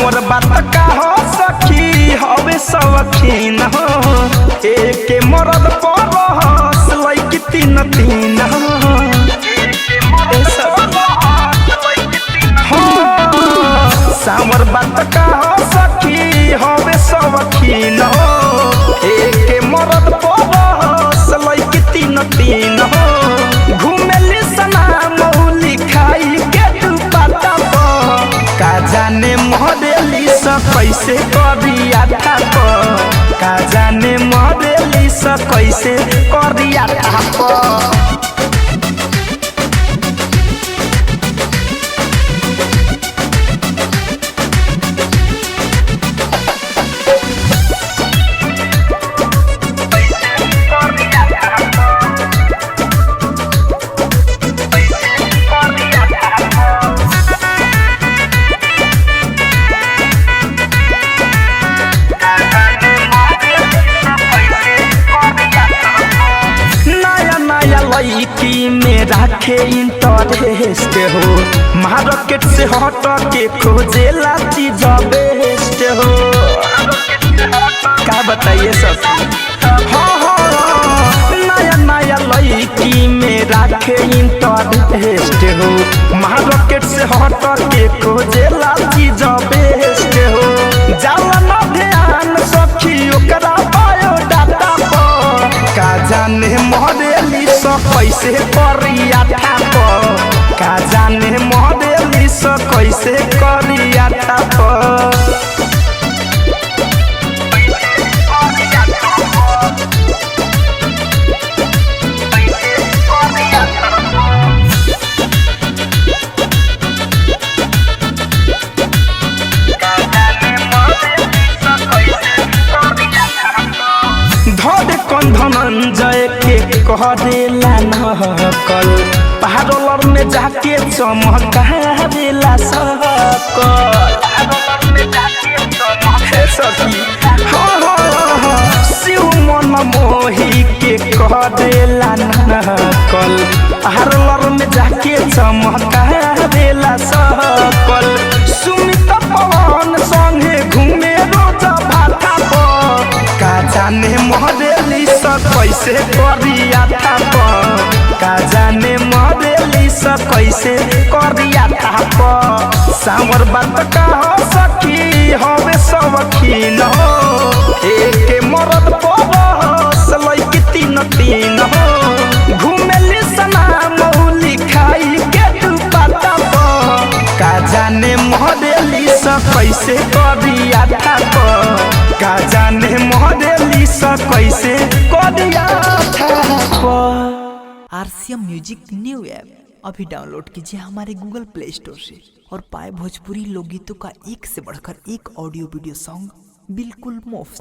सावर बात का हो सखी हवे सवखीन हो एक मरद परस लइकी तीन तीन सावर बात का हो सखी हवे सवखीन हो एक मरद परस लइकी तीन तीन हो घूमेली सना मौली खाई के तू पता का जाने मॉडली स कैसे करिया था का जाने मॉडली स कैसे करिया था लड़की में रखे इंटरेस्ट हो मार्केट से हट के खोजेला चीज बेस्ट हो क्या बताइए सब नया नया लड़की में रखे इंटरेस्ट हो मार्केट से हट के खोजेला चीज बेस्ट हो जाला न ध्यान सखी ओकरा बायोडाटा पर का जाने मॉडली कैसे करिया था का जाने मॉडली कैसे करिया था धनंजय के करेला नकल पार्लर में जाके चमकावेला सकल शिव मन मोही के करेला नकल पार्लर में जाके चमकावेला सकल सुमित पवन संगे घूमे रोज भाटा का जाने मॉडली कैसे करिया था का जाने मॉडली कैसे करिया था सावर बात का हो सखी हवे सवखीन हो एक मरद परस लइकी तीन तीन हो घूमेली सना मौली खाई के तू पता का जाने मॉडली कैसे करिया था का जाने मॉडली कैसे करिया था। RCM म्यूजिक न्यू ऐप अभी डाउनलोड कीजिए हमारे गूगल प्ले स्टोर से और पाए भोजपुरी लोकगीतों का एक से बढ़कर एक ऑडियो वीडियो सॉन्ग बिल्कुल मुफ्त।